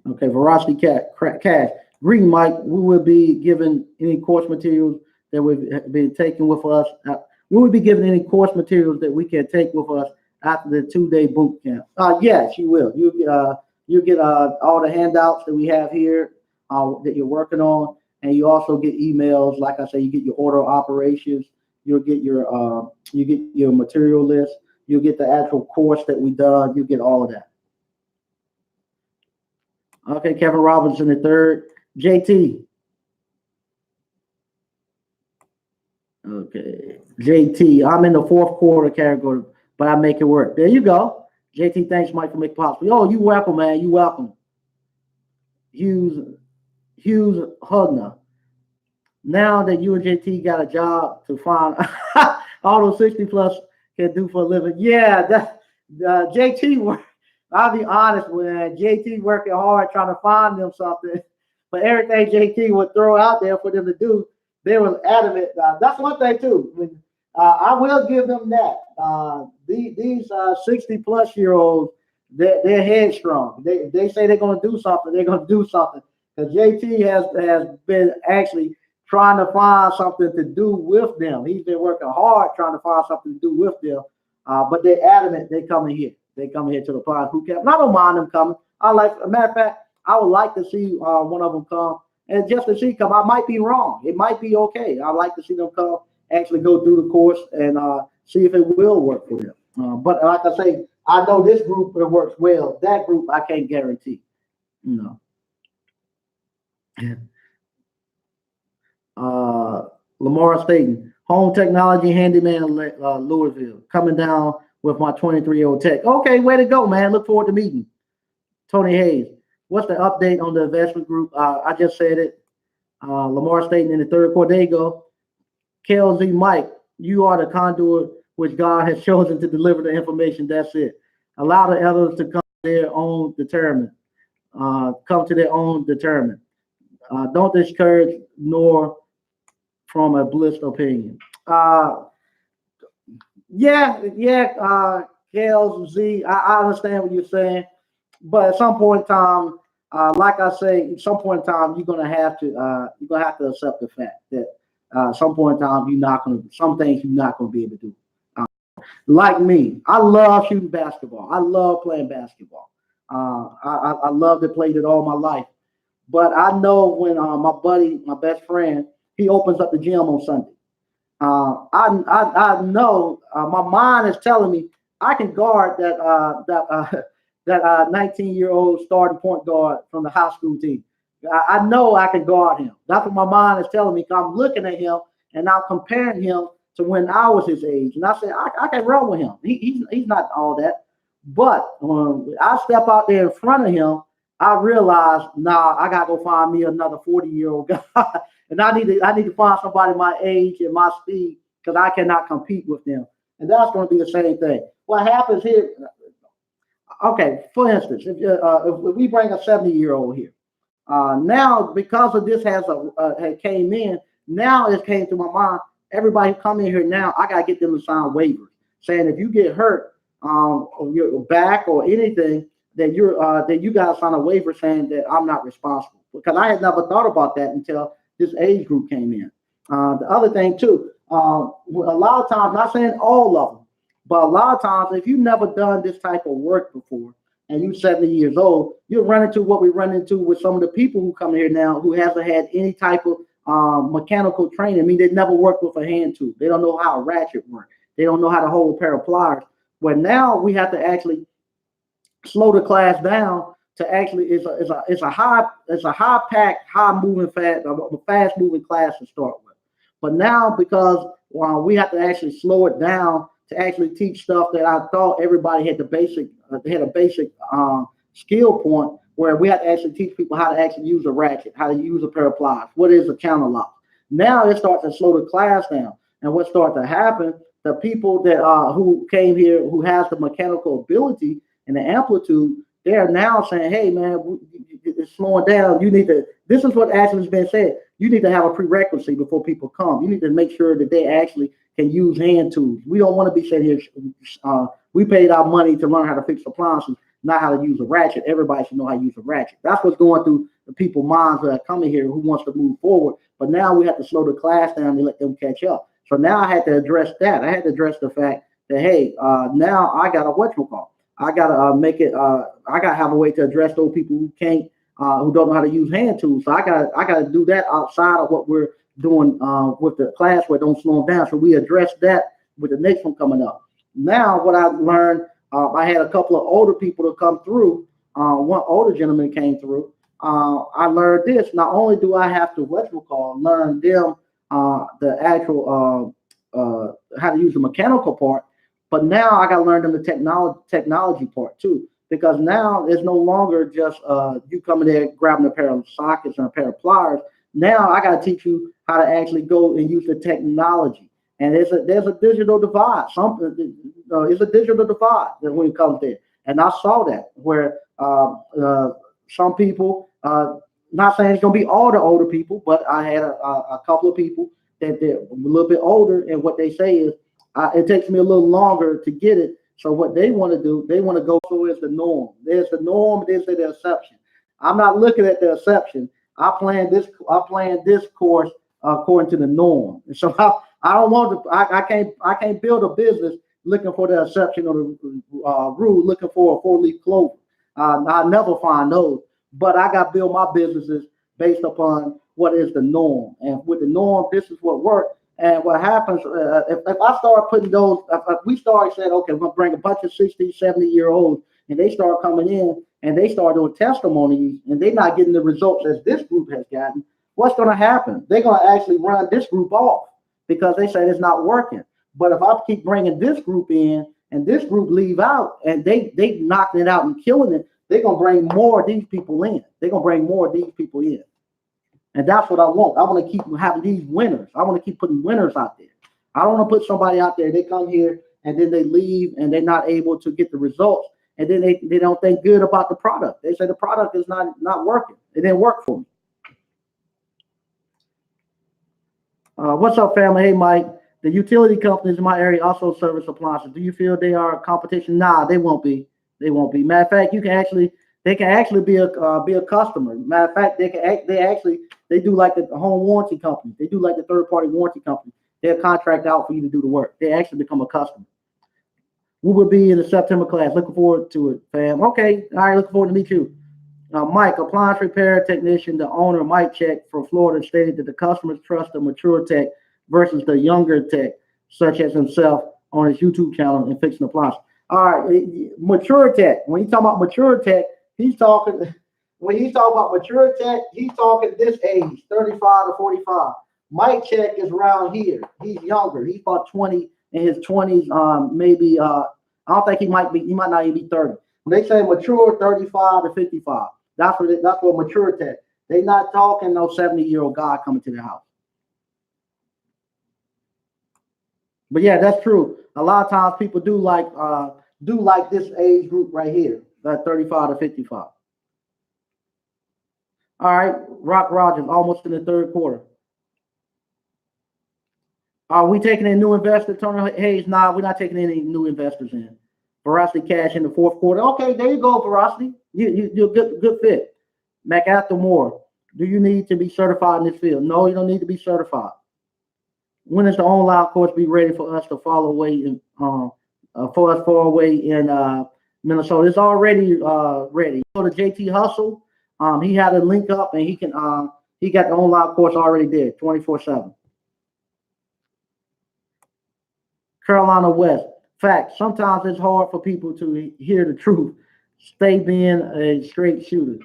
Okay, Veracity Cash. Green Mike, we will be given any course materials that we've been taking with us. We will be given any course materials that we can take with us after the 2-day boot camp. Yes, you will. You'll get all the handouts that we have here that you're working on, and you also get emails. Like I say, you get your order operations. You'll get your material list. You'll get the actual course that we done. You get all of that. Okay, Kevin Robinson the third. JT. Okay, JT. I'm in the fourth quarter category, but I make it work. There you go. JT, thanks, Mike, for making it possible. Oh, you welcome, man. You welcome. Hughes Hugner. Now that you and JT got a job to find all those 60 plus can do for a living. Yeah, that JT work. I'll be honest, man. JT working hard trying to find them something. But everything JT would throw out there for them to do, they was adamant. That's one thing too. I will give them that. These 60 plus year olds, they're headstrong. They say they're going to do something. They're going to do something. Because JT has been actually trying to find something to do with them. He's been working hard trying to find something to do with them. But they're adamant they coming here. They come here to the Appliance bootcamp. And I don't mind them coming. A matter of fact, I would like to see one of them come. And just to see come, I might be wrong. It might be okay. I'd like to see them come, actually go through the course and see if it will work for them. But like I say, I know this group, it works well. That group, I can't guarantee. Lamar Staten, home technology handyman in Louisville, coming down with my 23-year-old tech. Okay, way to go, man. Look forward to meeting. Tony Hayes, what's the update on the investment group? I just said it. Lamar Staten in the third quarter. There you go. KLZ Mike, you are the conduit which God has chosen to deliver the information. That's it. Allow the others to come to their own determined. Don't discourage nor from a bliss opinion. KLZ, I understand what you're saying, but at some point in time, like I say, at some point in time, you're gonna have to accept the fact that at some point in time, some things you're not gonna be able to do. Like me, I love shooting basketball. I love playing basketball. I loved it, played it all my life. But I know when my buddy, my best friend, he opens up the gym on Sunday. I know my mind is telling me I can guard that 19-year-old starting point guard from the high school team. I know I can guard him. That's what my mind is telling me. I'm looking at him and I'm comparing him to when I was his age, and I said I can run with him. He's not all that, but when I step out there in front of him, I realize, I gotta go find me another 40-year-old guy, and I need to find somebody my age and my speed because I cannot compete with them. And that's going to be the same thing. What happens here? Okay, for instance, if we bring a 70-year-old here, now because of this had came in, now it came to my mind. Everybody come in here now, I gotta get them to sign waivers saying if you get hurt on your back or anything, that you guys sign a waiver saying that I'm not responsible. Because I had never thought about that until this age group came in. The other thing too, a lot of times, not saying all of them, but a lot of times, if you've never done this type of work before and you're 70 years old, you'll run into what we run into with some of the people who come here now who hasn't had any type of mechanical training. I mean, they never worked with a hand tool. They don't know how a ratchet works. They don't know how to hold a pair of pliers. But now we have to actually slow the class down to actually it's a high packed, fast moving class to start with. But now because we have to actually slow it down to actually teach stuff that I thought everybody had a basic skill point where we have to actually teach people how to actually use a ratchet, how to use a pair of pliers, what is a counter lock. Now it starts to slow the class down. And what starts to happen, the people that who came here who has the mechanical ability and the amplitude, they are now saying, hey man, it's slowing down. You need to, this is what actually has been said. You need to have a prerequisite before people come. You need to make sure that they actually can use hand tools. We don't want to be sitting here. We paid our money to learn how to fix appliances, not how to use a ratchet. Everybody should know how to use a ratchet. That's what's going through the people's minds that are coming here who wants to move forward. But now we have to slow the class down and let them catch up. So now I had to address that. I had to address the fact that, hey, now I got a whatchamacallit. I gotta make it. I gotta have a way to address those people who can't, who don't know how to use hand tools. So I gotta do that outside of what we're doing with the class where it don't slow them down. So we address that with the next one coming up. Now, what I learned, I had a couple of older people to come through. One older gentleman came through. I learned this. Not only do I have to learn them the actual how to use the mechanical part, but now I got to learn them the technology part too. Because now it's no longer just you coming there grabbing a pair of sockets and a pair of pliers. Now I got to teach you how to actually go and use the technology. And there's a digital divide. It's a digital divide when it comes there. And I saw that where some people, not saying it's going to be all the older people, but I had a couple of people that they're a little bit older, and what they say is it takes me a little longer to get it. So what they want to do, they want to go towards the norm. There's the norm, there's the exception. I'm not looking at the exception. I plan this course according to the norm. And so I don't want to. I can't build a business looking for the exception or the rule, looking for a four-leaf clover. I never find those. But I got to build my businesses based upon what is the norm. And with the norm, this is what works. And what happens if I start putting those, if we start saying, okay, we're going to bring a bunch of 60, 70-year-olds, and they start coming in and they start doing testimonies, and they're not getting the results as this group has gotten, what's going to happen? They're going to actually run this group off because they say it's not working. But if I keep bringing this group in and this group leave out and they knocking it out and killing it, they're going to bring more of these people in. They're going to bring more of these people in. And that's what I want. I want to keep having these winners. I want to keep putting winners out there. I don't want to put somebody out there, they come here and then they leave and they're not able to get the results. And then they don't think good about the product. They say the product is not working. It didn't work for me. What's up, family? Hey, Mike. The utility companies in my area also service appliances. Do you feel they are a competition? Nah, they won't be. They won't be. Matter of fact, they can actually be a customer. Matter of fact, they do like the home warranty company. They do like the third-party warranty company. They'll contract out for you to do the work. They actually become a customer. We will be in the September class. Looking forward to it, fam. Okay. All right. Looking forward to meet you. Mike, appliance repair technician, the owner, Mike Check from Florida, stated that the customers trust the mature tech versus the younger tech, such as himself, on his YouTube channel and fixing appliances. All right. Mature tech. When he's talking about mature tech, he's talking this age, 35 to 45. Mike Check is around here. He's younger. He's about 20, in his 20s, maybe. I don't think he might not even be 30. When they say mature, 35 to 55. That's what mature tech. They not talking no 70-year-old guy coming to the house. But yeah, that's true. A lot of times people do like this age group right here, that 35 to 55. All right, Rock Rogers, almost in the third quarter. Are we taking in new investors, Tony Hayes? Nah, we're not taking any new investors in. Veracity cash in the fourth quarter. Okay, there you go, Veracity. You're a good fit. MacArthur Moore, do you need to be certified in this field? No, you don't need to be certified. When is the online course be ready for us to follow away in far away in Minnesota? It's already ready. Go to JT Hustle. He had a link up and he got the online course already there, 24/7. Carolina West. Fact, sometimes it's hard for people to hear the truth. Stay being a straight shooter.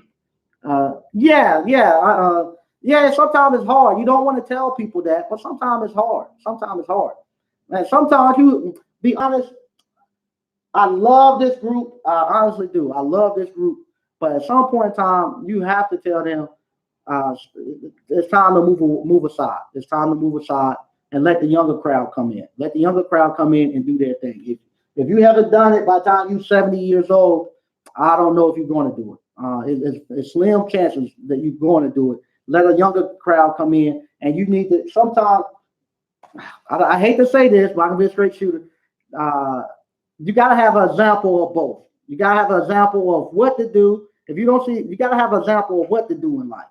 Yeah, sometimes it's hard. You don't want to tell people that, but sometimes it's hard. And sometimes you be honest. I love this group. I honestly do. I love this group. But at some point in time, you have to tell them it's time to move aside. It's time to move aside and let the younger crowd come in. Let the younger crowd come in and do their thing. If you haven't done it by the time you're 70 years old, I don't know if you're going to do it. It's slim chances that you're going to do it. Let a younger crowd come in, and you need to sometimes. I hate to say this, but I'm gonna be a straight shooter. You got to have an example of both. You got to have an example of what to do. If you don't see, you got to have an example of what to do in life,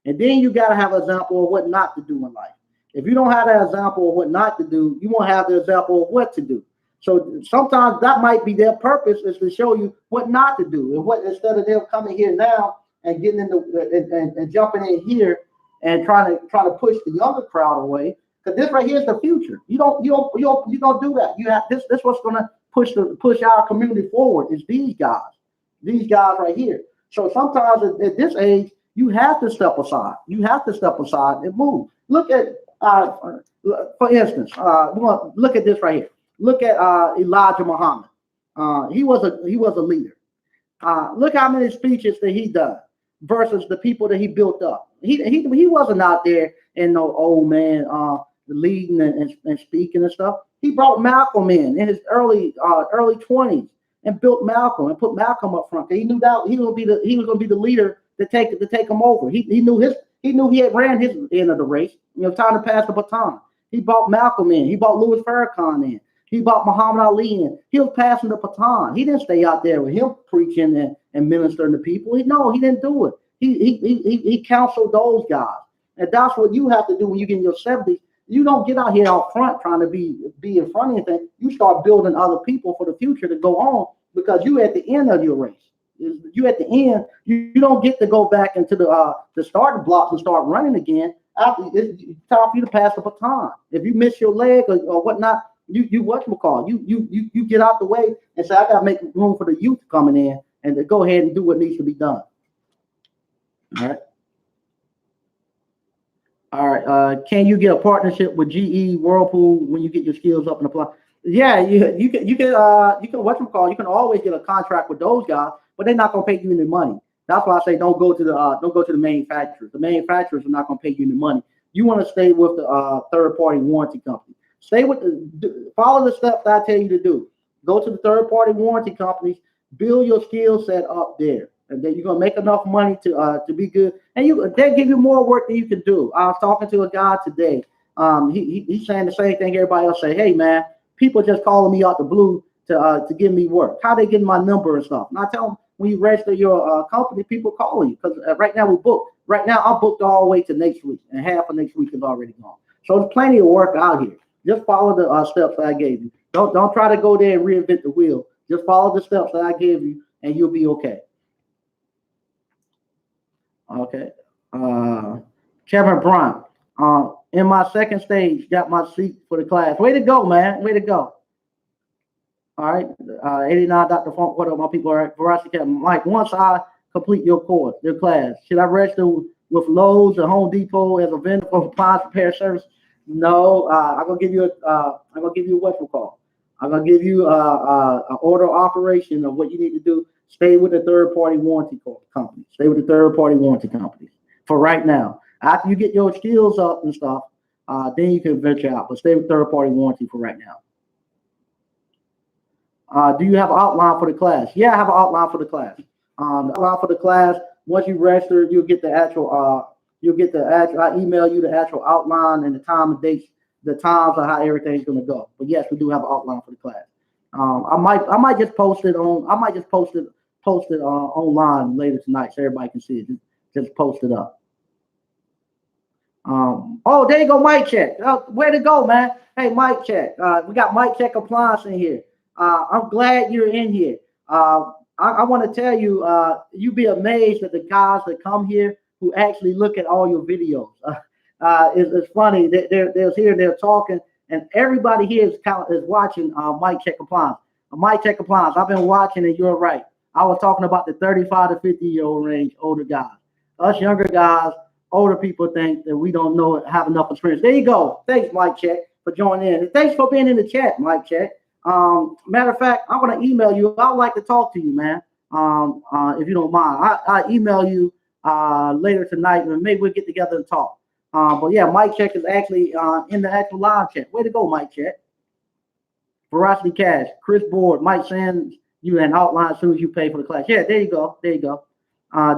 and then you got to have an example of what not to do in life. If you don't have that example of what not to do, you won't have the example of what to do. So sometimes that might be their purpose, is to show you what not to do, and what, instead of them coming here now and getting into and jumping in here and trying to push the younger crowd away. Because this right here is the future. You don't do that. You have this. This what's gonna push our community forward. Is these guys right here. So sometimes at this age, you have to step aside. You have to step aside and move. Look at, for instance, we're gonna look at this right here. Look at Elijah Muhammad. He was a leader. Look how many speeches that he done versus the people that he built up. He wasn't out there in no old man leading and speaking and stuff. He brought Malcolm in his early 20s and built Malcolm and put Malcolm up front. He knew that he was gonna be the leader to take him over. He knew he had ran his end of the race. Time to pass the baton. He brought Malcolm in. He brought Louis Farrakhan in. He brought Muhammad Ali in. He was passing the baton. He didn't stay out there with him preaching and ministering to people. He didn't do it. He counseled those guys. And that's what you have to do when you get in your 70s. You don't get out here out front trying to be in front of anything. You start building other people for the future to go on, because you at the end of your race. You at the end. You don't get to go back into the starting blocks and start running again. After it's time for you to pass the baton. If you miss your leg or whatnot, you get out the way and say, I gotta make room for the youth coming in and to go ahead and do what needs to be done. All right. Can you get a partnership with GE Whirlpool when you get your skills up and apply? Yeah, you can you can always get a contract with those guys, but they're not gonna pay you any money. That's why I say don't go to the manufacturers. The manufacturers are not gonna pay you any money. You want to stay with the third-party warranty company. Follow the steps I tell you to do. Go to the third-party warranty companies, build your skill set up there, and then you're gonna make enough money to be good. And they give you more work than you can do. I was talking to a guy today. He's saying the same thing everybody else say. Hey man, people just calling me out the blue to give me work. How they getting my number and stuff? And I tell them, when you register your company, people call you, because right now we book. Right now I'm booked all the way to next week, and half of next week is already gone. So there's plenty of work out here. Just follow the steps that I gave you. Don't try to go there and reinvent the wheel. Just follow the steps that I gave you, and you'll be okay. Okay. Kevin Brown. In my second stage, got my seat for the class. Way to go, man. Way to go. All right. 89 Dr. Funk. What up, my people? All right. Veracity Kevin. Mike, once I complete your class, should I register with Lowe's or Home Depot as a vendor for appliance repair service? No, I'm gonna give you what you call. I'm gonna give you an order of operation of what you need to do. Stay with the third-party warranty company. Stay with the third-party warranty company for right now. After you get your skills up and stuff, then you can venture out. But stay with third-party warranty for right now. Do you have an outline for the class? Yeah, I have an outline for the class. The outline for the class. Once you register, you'll get the actual. I email you the actual outline and the time and dates, the times of how everything's gonna go. But yes, we do have an outline for the class. I might just post it online later tonight so everybody can see it. Just post it up. Oh, there you go, Mike Check. Way to go, man. Hey, Mike Check. We got Mike Check Appliance in here. I'm glad you're in here. I want to tell you, you'd be amazed at the guys that come here who actually look at all your videos. It's funny that they're here, they're talking, and everybody here is watching Mike Check Appliance. Mike Check Appliance. I've been watching, and you're right. I was talking about the 35 to 50-year-old range, older guys. Us younger guys, older people think that we don't have enough experience. There you go. Thanks, Mike Check, for joining in. And thanks for being in the chat, Mike Check. Matter of fact, I'm gonna email you. I'd like to talk to you, man. If you don't mind, I email you later tonight, and maybe we'll get together and talk. But yeah, Mike Check is actually in the actual live chat. Way to go, Mike Check. Veracity Cash, Chris Board, Mike sends you an outline as soon as you pay for the class. Yeah, there you go. There you go.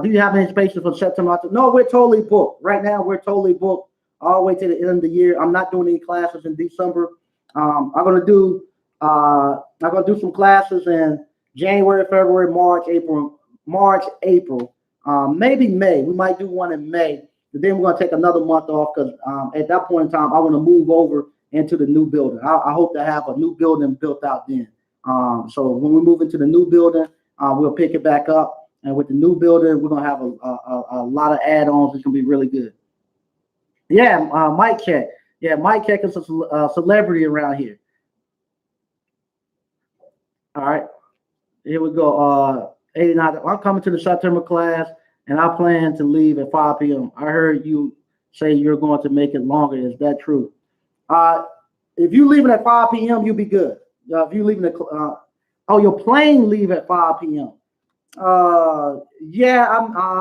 Do you have any spaces for September? No, we're totally booked. Right now, we're totally booked all the way to the end of the year. I'm not doing any classes in December. I'm gonna do some classes in January, February, March, April, maybe May. We might do one in May. But then we're gonna take another month off because at that point in time, I want to move over into the new building. I hope to have a new building built out then. So when we move into the new building, we'll pick it back up. And with the new building, we're gonna have a lot of add-ons. It's gonna be really good. Yeah, Mike Check. Yeah, Mike Check is a celebrity around here. All right, here we go. 89. I'm coming to the September class, and I plan to leave at 5 p.m. I heard you say you're going to make it longer. Is that true? Uh, if you leaving at 5 p.m., you'll be good. If you leaving oh, your plane leave at 5 p.m. Yeah,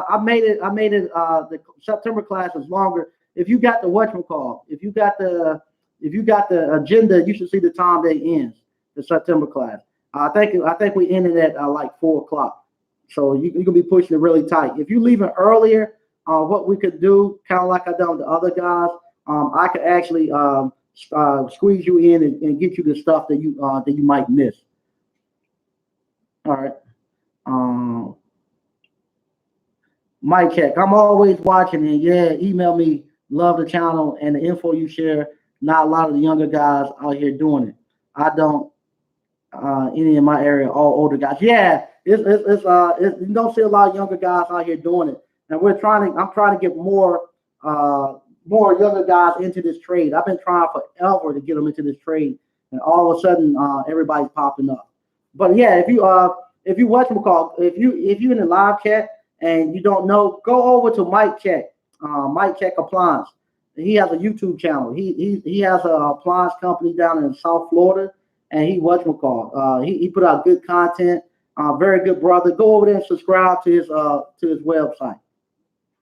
I made it. I made it. The September class is longer. If you got the whatchamacall, if you got the agenda, you should see the time that it ends. The September class. I think we ended at like 4 o'clock. So you can be pushing it really tight. If you leaving earlier, what we could do, kind of like I done with the other guys, I could actually squeeze you in and get you the stuff that you might miss. All right. Um, Mic check. I'm always watching, and yeah, email me. Love the channel and the info you share. Not a lot of the younger guys out here doing it. I don't. Any in my area, all older guys. Yeah, you don't see a lot of younger guys out here doing it, and I'm trying to get more younger guys into this trade. I've been trying forever to get them into this trade, and all of a sudden, everybody's popping up. But yeah, if you watch them call, if you in the live chat and you don't know, go over to Mike Check Appliance. He has a YouTube channel. He has a appliance company down in South Florida, and he put out good content. Very good brother. Go over there and subscribe to his website,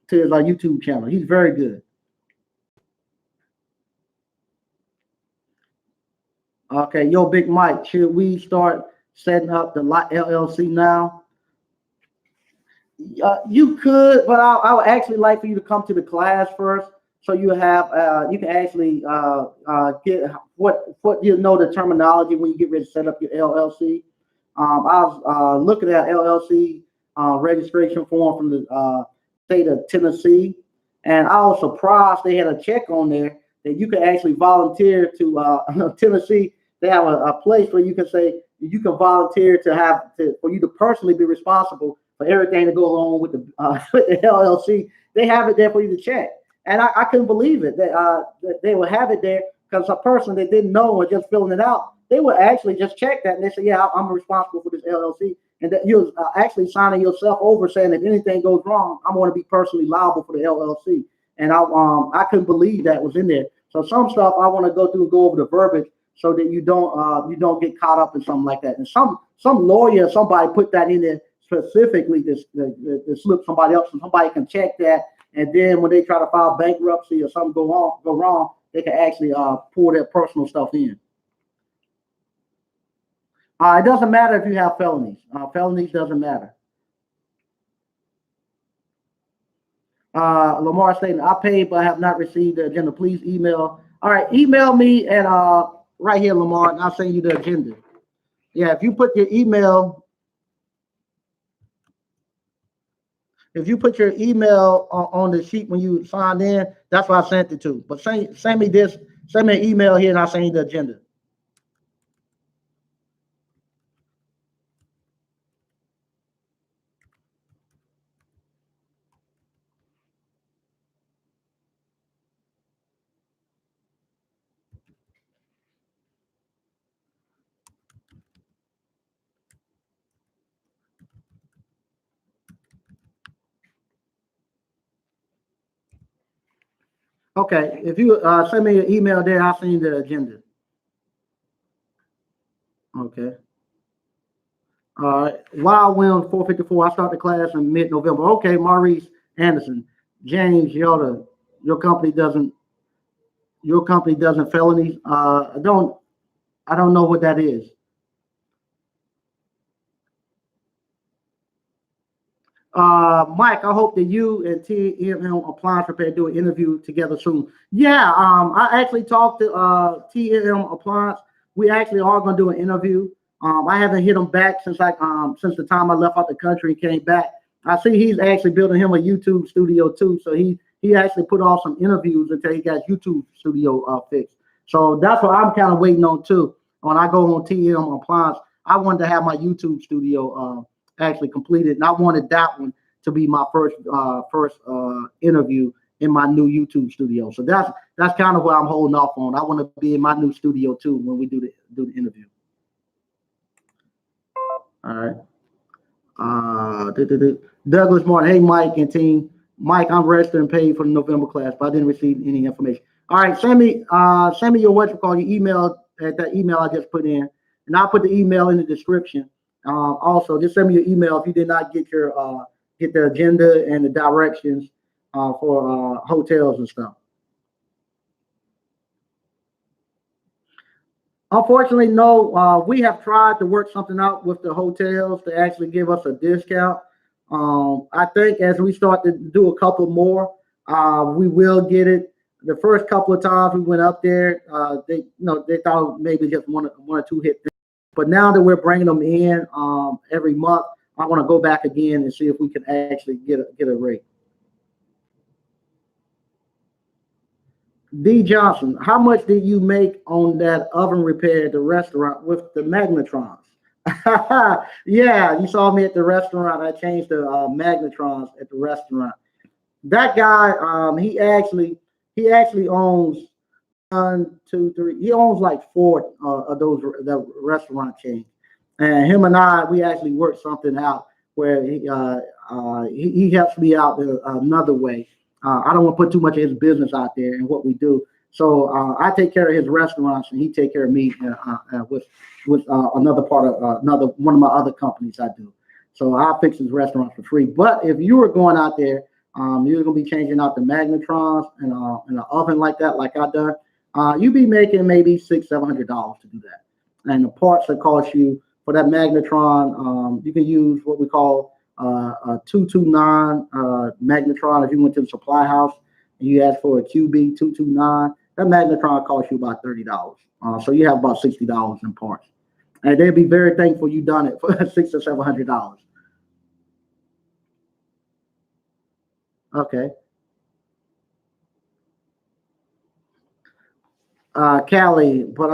to his YouTube channel. He's very good. Okay, yo, Big Mike, should we start setting up the LLC now? You could, but I would actually like for you to come to the class first, so you can actually get what you know the terminology when you get ready to set up your LLC. I was looking at LLC registration form from the state of Tennessee, and I was surprised they had a check on there that you could actually volunteer to Tennessee. They have a place where you can say you can volunteer for you to personally be responsible for everything that goes on with the with the LLC. They have it there for you to check, and I couldn't believe it that they would have it there, because a person that didn't know or just filling it out, they would actually just check that and they say, yeah, I'm responsible for this LLC, and that you're actually signing yourself over saying if anything goes wrong, I'm going to be personally liable for the LLC. And I couldn't believe that was in there. So some stuff I want to go through and go over the verbiage so that you don't get caught up in something like that. And some lawyer, somebody put that in there specifically to slip somebody else, so somebody can check that, and then when they try to file bankruptcy or something go wrong, they can actually pull their personal stuff in. It doesn't matter if you have felonies. Felonies doesn't matter. Lamar stating, I paid but have not received the agenda. Please email. All right, email me at right here, Lamar, and I'll send you the agenda. Yeah, if you put your email, on the sheet when you signed in, that's what I sent it to. But send me an email here, and I'll send you the agenda. Okay, if you send me an email there, I'll send you the agenda. Okay. All right. Wild Wind 454. I start the class in mid-November. Okay, Maurice Anderson, James Yoda, your company doesn't felonies. I don't know what that is. Mike, I hope that you and TMM Appliance Repair do an interview together soon. Yeah, I actually talked to TMM Appliance. We actually are going to do an interview. I haven't hit him back since the time I left out the country and came back. I see he's actually building him a YouTube studio too. So he actually put off some interviews until he got YouTube studio fixed. So that's what I'm kind of waiting on too. When I go on TM Appliance, I wanted to have my YouTube studio actually completed, and I wanted that one to be my first interview in my new YouTube studio. So that's kind of what I'm holding off on. I want to be in my new studio too when we do the interview. All right. Douglas Martin, hey Mike and team. Mike, I'm registered and paid for the November class, but I didn't receive any information. All right, send me your your email at that email I just put in, and I'll put the email in the description. Also, just send me your email if you did not get the agenda and the directions for hotels and stuff. Unfortunately, no. We have tried to work something out with the hotels to actually give us a discount. I think as we start to do a couple more, we will get it. The first couple of times we went up there, they thought maybe just one or two hit things. But now that we're bringing them in every month, I want to go back again and see if we can actually get a rate. D. Johnson, how much did you make on that oven repair at the restaurant with the magnetrons? Yeah, you saw me at the restaurant. I changed the magnetrons at the restaurant. That guy, he actually owns 1, 2, 3. He owns like 4 of the restaurant chains. And him and we actually worked something out where he helps me out another way. I don't want to put too much of his business out there and what we do. So I take care of his restaurants, and he take care of me with another part of one of my other companies I do. So I fix his restaurant for free. But if you were going out there, you're gonna be changing out the magnetrons and an oven like that, like I done. You'd be making maybe $600-700 to do that. And the parts that cost you for that magnetron, you can use what we call a 229 magnetron. If you went to the supply house and you asked for a QB 229, that magnetron costs you about $30. So you have about $60 in parts, and they'd be very thankful you done it for $600 or $700. Okay. Cali, but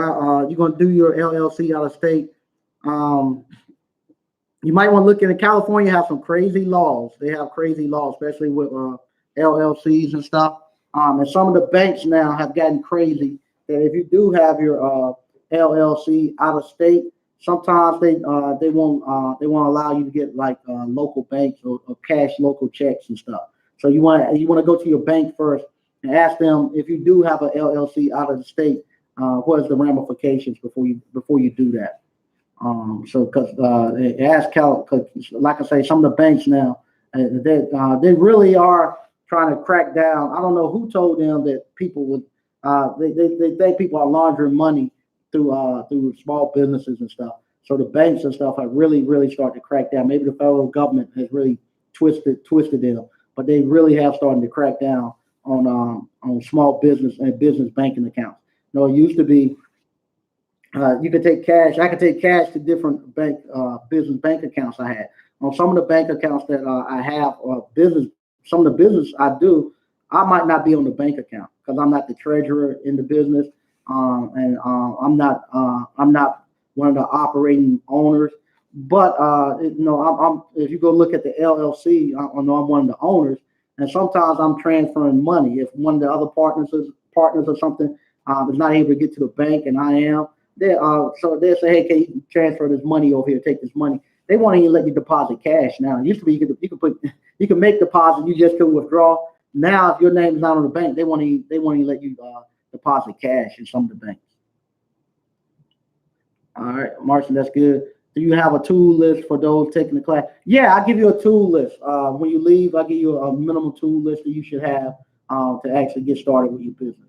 you're gonna do your LLC out of state. You might want to look into California. Have some crazy laws. They have crazy laws, especially with LLCs and stuff. And some of the banks now have gotten crazy that if you do have your LLC out of state, sometimes they won't allow you to get like local banks or cash local checks and stuff. So you want to go to your bank first and ask them if you do have an LLC out of the state, what is the ramifications before you do that. So because ask Cal, cause like I say, some of the banks now they really are trying to crack down. I don't know who told them that people would they think people are laundering money through small businesses and stuff. So the banks and stuff have really started to crack down. Maybe the federal government has really twisted them, but they really have started to crack down on small business and business banking accounts. You know, it used to be you could take cash. I could take cash to different business bank accounts I had. On some of the bank accounts that I have, some of the business I do, I might not be on the bank account because I'm not the treasurer in the business, and I'm not one of the operating owners. But I'm if you go look at the LLC, I know I'm one of the owners, and sometimes I'm transferring money. If one of the other partners or something is not able to get to the bank, and I am. So they say, hey, can you transfer this money over here? Take this money. They won't even let you deposit cash now. It used to be you could make deposit, you just couldn't withdraw. Now, if your name is not on the bank, they won't even let you deposit cash in some of the banks. All right, Martin, that's good. Do you have a tool list for those taking the class? Yeah, I'll give you a tool list. When you leave, I'll give you a minimum tool list that you should have to actually get started with your business.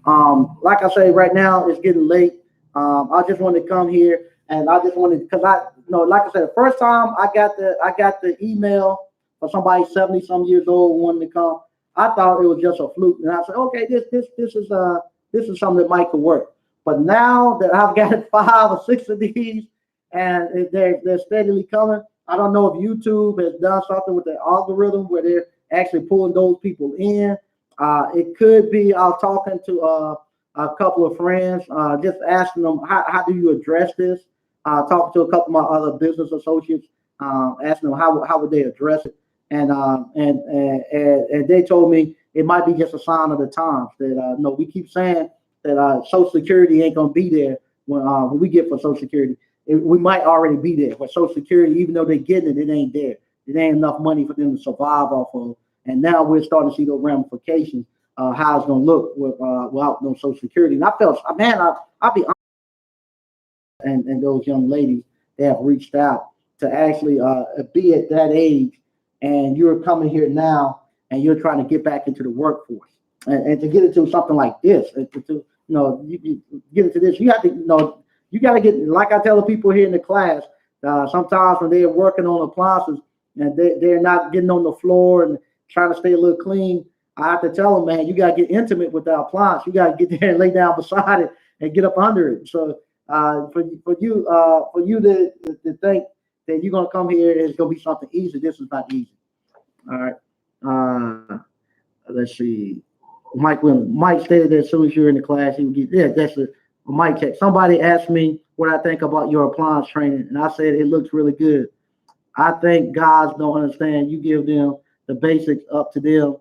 Like I say, right now it's getting late. I just wanted to come here, and I just wanted because like I said, the first time I got the email for somebody 70 some years old wanting to come, I thought it was just a fluke, and I said, okay, this is something that might could work. But now that I've got 5 or 6 of these, and they're steadily coming, I don't know if YouTube has done something with the algorithm where they're actually pulling those people in. It could be I was talking to a couple of friends, just asking them how do you address this. Talking to a couple of my other business associates, asking them how would they address it, and they told me it might be just a sign of the times that no, we keep saying that Social Security ain't gonna be there when we get for Social Security. We might already be there, but Social Security, even though they're getting it, it ain't there. It ain't enough money for them to survive off of. And now we're starting to see those ramifications, how it's gonna look without no Social Security. And I felt, man, I'll be honest, and those young ladies that have reached out to actually be at that age, and you're coming here now, and you're trying to get back into the workforce, and to get into something like this, and to you get into this, you have to, you got to get, like I tell the people here in the class, sometimes when they're working on appliances and they're not getting on the floor and trying to stay a little clean, I have to tell them, man, you got to get intimate with the appliance. You got to get there and lay down beside it and get up under it. So for you to think that you're gonna come here and it's gonna be something easy, this is not easy. All right. Let's see. Mike stated that as soon as you're in the class, he would get, yeah, that's a mic check. Somebody asked me what I think about your appliance training, and I said it looks really good. I think guys don't understand. You give them the basics up to them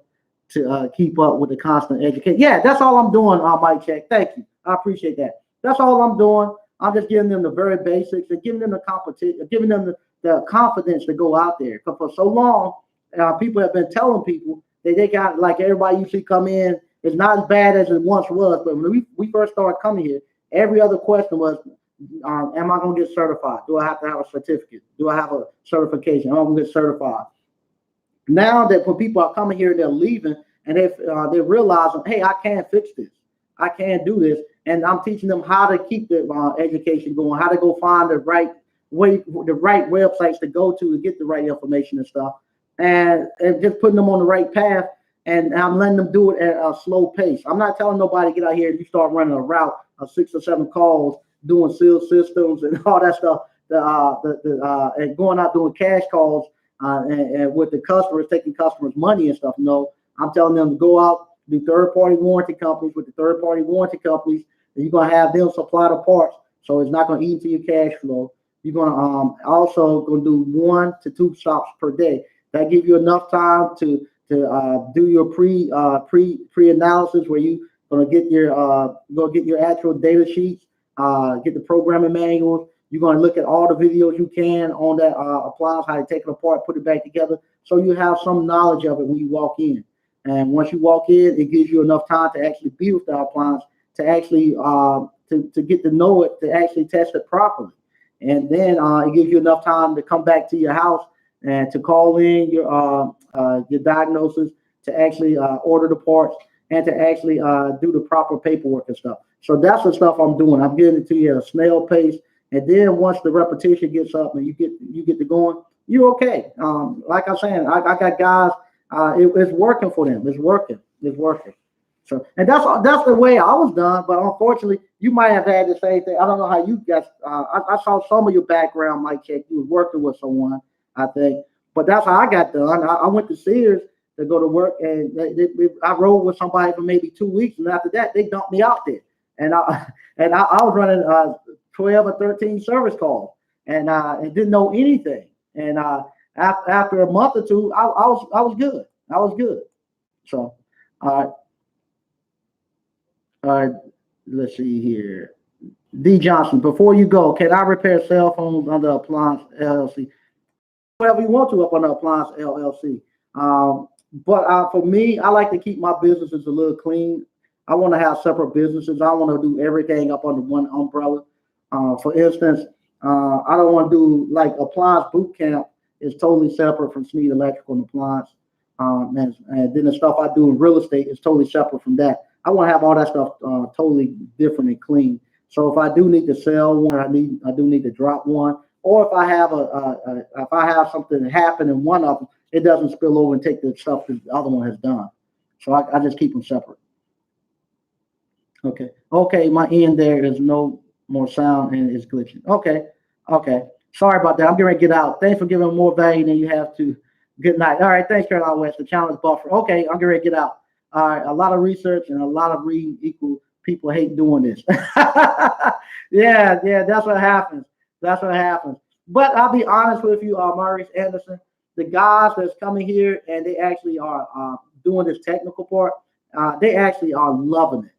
to keep up with the constant education. Yeah, that's all I'm doing on mic check. Thank you. I appreciate that. That's all I'm doing. I'm just giving them the very basics and giving them the competition, giving them the confidence to go out there. Because for so long, people have been telling people that they got, like everybody you see come in, it's not as bad as it once was. But when we first started coming here, every other question was, am I going to get certified? Do I have to have a certificate? Do I have a certification? Am I going to get certified? Now that when people are coming here, they're leaving, and they're realizing, hey, I can fix this. I can do this. And I'm teaching them how to keep the education going, how to go find the right way, the right websites to go to get the right information and stuff, and just putting them on the right path. And I'm letting them do it at a slow pace. I'm not telling nobody get out here and you start running a route of 6 or 7 calls, doing seal systems and all that stuff, and going out doing cash calls and with the customers, taking customers' money and stuff. No, I'm telling them to go out, do third-party warranty companies with the third-party warranty companies. And you're gonna have them supply the parts, so it's not gonna eat into your cash flow. You're gonna also gonna do 1 to 2 shops per day. That give you enough time to do your pre-analysis where you gonna get your actual data sheets, get the programming manuals. You're gonna look at all the videos you can on that appliance, how to take it apart, put it back together, so you have some knowledge of it when you walk in. And once you walk in, it gives you enough time to actually be with the appliance, to actually to get to know it, to actually test it properly. And then it gives you enough time to come back to your house and to call in your diagnosis, to actually order the parts, and to actually do the proper paperwork and stuff. So that's the stuff I'm doing. I'm getting it to you at a snail pace. And then once the repetition gets up and you get to going, you're okay. Like I'm saying, I got guys. It's working for them. It's working. So, and that's the way I was done. But unfortunately, you might have had the same thing. I don't know how you guys. I saw some of your background, Mike Check. You was working with someone, I think. But that's how I got done. I went to Sears to go to work, and I rode with somebody for maybe 2 weeks, and after that, they dumped me out there. And I was running 12 or 13 service calls, and didn't know anything. And after a month or two, I was good. I was good. So, all right. Let's see here. D. Johnson, before you go, can I repair cell phones under Appliance LLC? Whatever you want to up under Appliance LLC. But for me, I like to keep my businesses a little clean. I want to have separate businesses. I want to do everything up under one umbrella. For instance, I don't want to do like Appliance Bootcamp is totally separate from Sneed Electrical and Appliance. And then the stuff I do in real estate is totally separate from that. I want to have all that stuff totally different and clean. So if I do need to sell one, I do need to drop one. Or if I have something happen in one of them, it doesn't spill over and take the stuff that the other one has done. So I just keep them separate. Okay, my end there is no more sound and it's glitching. Okay. Sorry about that. I'm getting ready to get out. Thanks for giving more value than you have to. Good night. All right, thanks, Carolina West. The challenge buffer. Okay, I'm getting ready to get out. All right, a lot of research and a lot of reading equal people hate doing this. yeah, that's what happens. But I'll be honest with you, Maurice Anderson, the guys that's coming here and they actually are doing this technical part, they actually are loving it.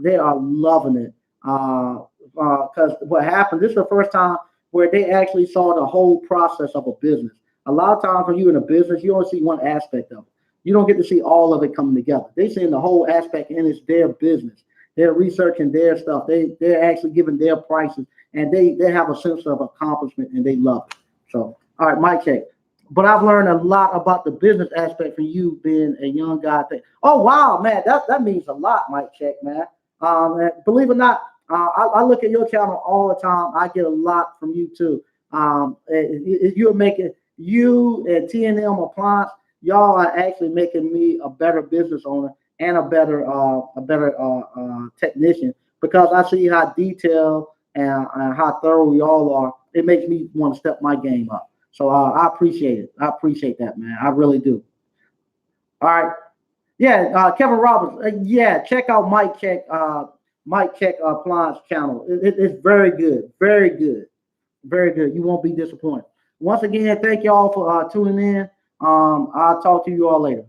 They are loving it. Because what happened, this is the first time where they actually saw the whole process of a business. A lot of times when you're in a business, you only see one aspect of it. You don't get to see all of it coming together. They see the whole aspect, and it's their business. They're researching their stuff. They're actually giving their prices, and they have a sense of accomplishment, and they love it. So, all right, mic check. But I've learned a lot about the business aspect for you being a young guy. Oh wow, man, that means a lot, mic check, man. Believe it or not, I look at your channel all the time. I get a lot from you too. You're making you and T&M Appliance. Y'all are actually making me a better business owner and a better technician, because I see how detailed and how thorough y'all are. It makes me want to step my game up. So I appreciate it. I appreciate that, man. I really do. All right. Yeah, Kevin Roberts. Yeah, check out Mike Check Appliance channel. It's very good. Very good. Very good. You won't be disappointed. Once again, thank you all for tuning in. I'll talk to you all later.